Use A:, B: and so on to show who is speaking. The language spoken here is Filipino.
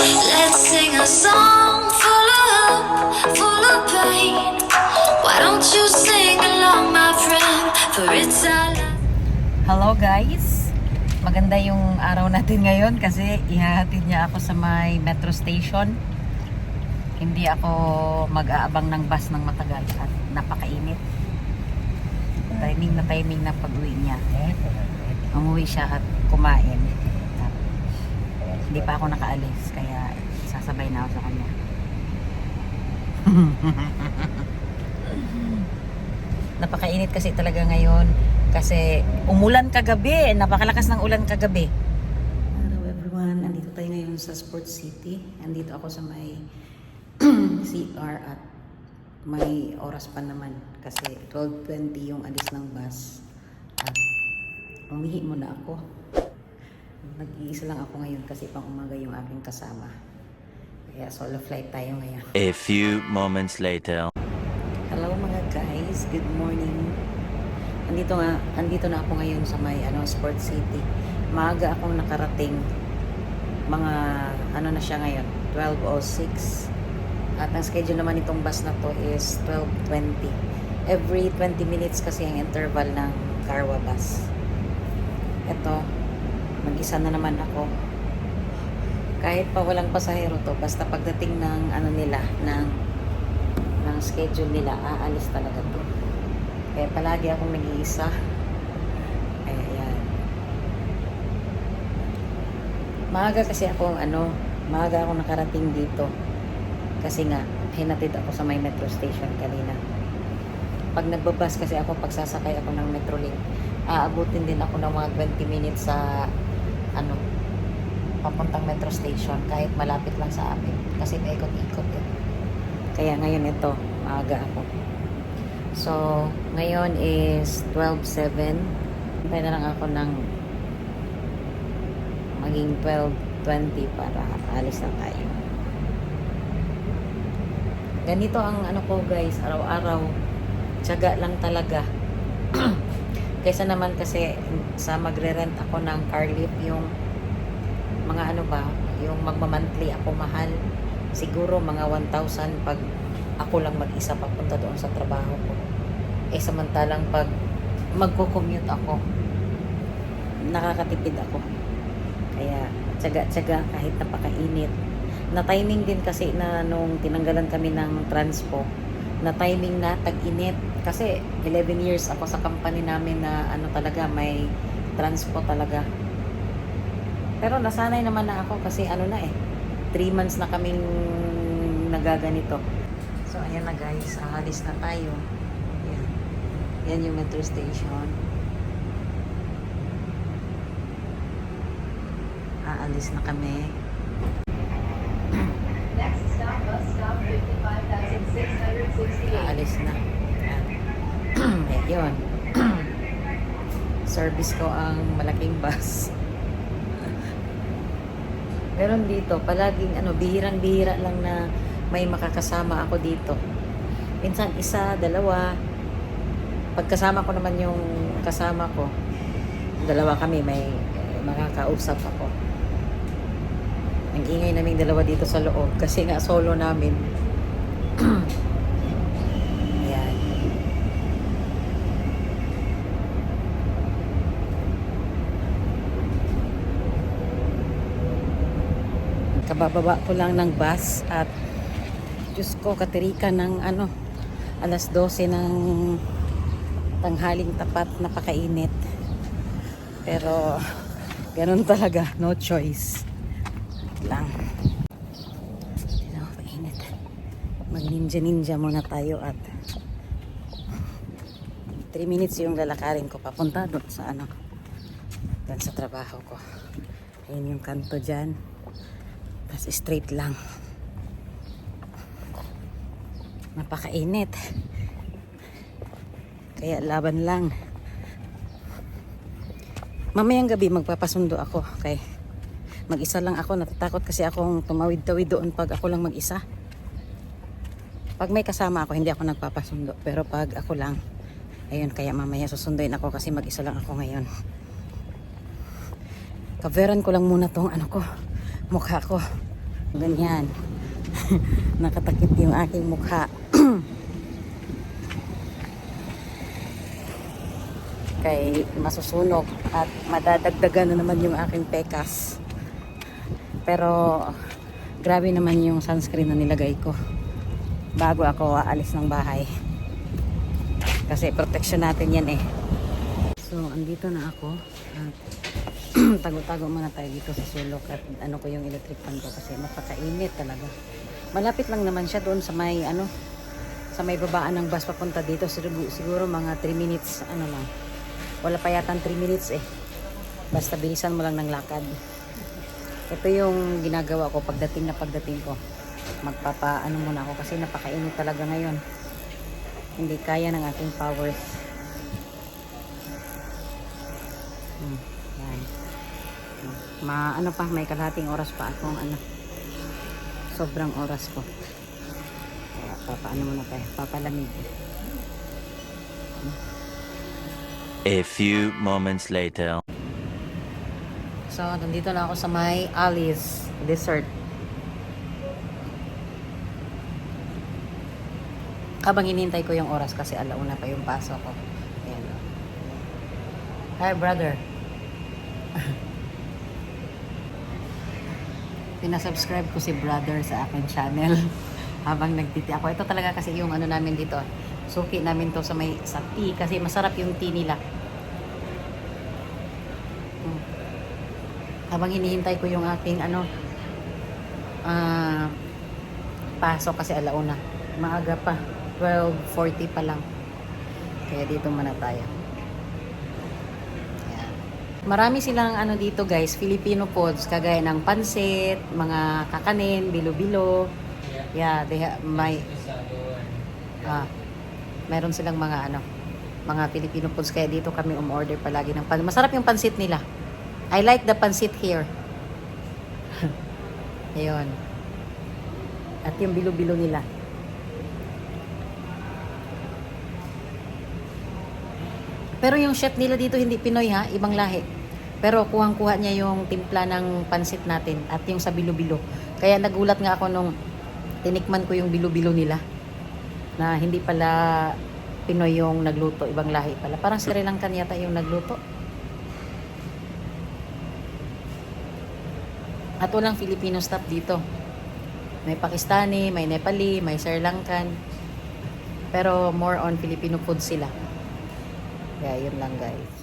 A: Let's sing a song full of hope, full of pain. Why don't you sing along, my friend? For it's our last.
B: Hello guys! Maganda yung araw natin ngayon kasi ihahatid niya ako sa may metro station. Hindi ako mag-aabang ng bus ng matagal at napakainit. Timing na pag-uwi niya. Umuwi siya at kumain. Hindi pa ako nakaalis kaya sasabay na ako sa kanya. Napakainit kasi talaga ngayon kasi umulan kagabi, napakalakas ng ulan kagabi. Hello everyone, andito tayo ngayon sa Sports City. Andito ako sa may CR at may oras pa naman kasi 12:20 yung alis ng bus at umihi muna ako. Nag-iisa lang ako ngayon kasi pang umaga yung aking kasama. Kaya solo flight tayo ngayon.
C: A few moments later.
B: Hello mga guys, good morning. Andito na ako ngayon sa may Sports City. Maaga akong nakarating. Mga na siya ngayon, 12:06. At ang schedule naman itong bus na to is 12:20. Every 20 minutes kasi ang interval ng Carwa bus. Ito, mag-isa na naman ako. Kahit pa walang pasahero to, basta pagdating ng ng schedule nila, aalis talaga to. Kaya palagi akong nag-iisa. Kaya yan. Maaga ako nakarating dito. Kasi nga, hinatid ako sa may metro station kanina. Pag nagbabas kasi ako, pagsasakay ako ng Metrolink, aabutin din ako ng mga 20 minutes sa papuntang metro station kahit malapit lang sa amin. Kasi may ikot-ikot eh. Kaya ngayon ito, maaga ako. So, ngayon is 12:07. Hintay na lang ako ng maging 12:20 para alis na tayo. Ganito ang ko guys, araw-araw. Tiyaga lang talaga. Kaysa naman kasi sa magre-rent ako ng car lift, yung mga yung magmamonthly ako mahal. Siguro mga 1,000 pag ako lang mag-isa papunta doon sa trabaho ko. Samantalang pag magko-commute ako, nakakatipid ako. Kaya tiyaga-tiyaga kahit napakainit. Na-timing din kasi na nung tinanggalan kami ng transpo, na-timing na tag-init. Kasi 11 years ako sa company namin na talaga may transpo talaga. Pero nasanay naman na ako kasi 3 months na kaming nagaganito. So ayan na guys, aalis na tayo. Yan yung metro station. Aalis na kami.
D: Next stop, bus stop 55,668.
B: Aalis na. Yun. Service ko ang malaking bus. Meron dito, palaging bihirang-bihira lang na may makakasama ako dito. Minsan isa, dalawa. Pagkasama ko naman yung kasama ko, dalawa kami, may makakausap ako. Ang ingay naming dalawa dito sa loob kasi nga solo namin. Ayan. Kabababa ko lang ng bus at Diyos ko, katirika ng alas 12 ng tanghaling tapat, napakainit. Pero ganun talaga, no choice lang. Napakainit. Mag ninja muna tayo at 3 minutes yung lalakarin ko papunta doon sa doon sa trabaho ko. Ayun yung kanto dyan. Tapos straight lang. Napakainit. Kaya laban lang. Mamayang gabi magpapasundo ako. Kaya mag-isa lang ako. Natatakot kasi akong tumawid-tawid doon pag ako lang mag-isa. Pag may kasama ako, hindi ako nagpapasundo. Pero pag ako lang, ayun, kaya mamaya susunduin ako kasi mag-isa lang ako ngayon. Kaveran ko lang muna tong mukha ko. Ganyan. Nakatakip yung aking mukha. Kay masusunog at madadagdagan na naman yung aking pekas. Pero grabe naman yung sunscreen na nilagay ko bago ako aalis ng bahay. Kasi protection natin yan eh. So, andito na ako. At tago-tago muna tayo dito sa sulok at ano ko yung electric fan ko kasi mapakainit talaga. Malapit lang naman siya doon sa may sa may babaan ng bus papunta dito. Siguro mga 3 minutes lang. Wala pa yata 3 minutes eh. Basta bilisan mo lang ng lakad. Ito yung ginagawa ko pagdating ko. Magpapaano muna ako kasi napakainit talaga ngayon. Hindi kaya ng aking powers. Yan. Ano pa, may kalahating oras pa akong sobrang oras ko. Kaya papaano muna tayo, papalamig.
C: A few moments later.
B: So, nandito na ako sa may Alice Dessert. Habang hinihintay ko yung oras kasi alauna pa yung pasok ko. Ayan. Hi, brother. Pinasubscribe ko si brother sa akin channel habang nagtiti ako. Ito talaga kasi yung namin dito. Suki namin to sa tea kasi masarap yung tea nila. Habang hinihintay ko yung aking pasok kasi alauna. Maaga pa. 12:40 pa lang. Kaya dito muna tayo. Ayan. Marami silang dito guys, Filipino foods kagaya ng pansit, mga kakanin, bilo-bilo. Yeah, meron silang mga mga Filipino foods kaya dito kami umorder palagi ng masarap yung pansit nila. I like the pansit here. Ayun. At yung bilo-bilo nila. Pero yung chef nila dito hindi Pinoy ha, ibang lahi. Pero kuhang-kuha niya yung timpla ng pansit natin at yung sa bilo-bilo. Kaya nagulat nga ako nung tinikman ko yung bilo-bilo nila. Na hindi pala Pinoy yung nagluto, ibang lahi pala. Parang Sri Lankan yata yung nagluto. At walang Filipino staff dito. May Pakistani, may Nepali, may Sri Lankan. Pero more on Filipino food sila. Kaya yun lang guys.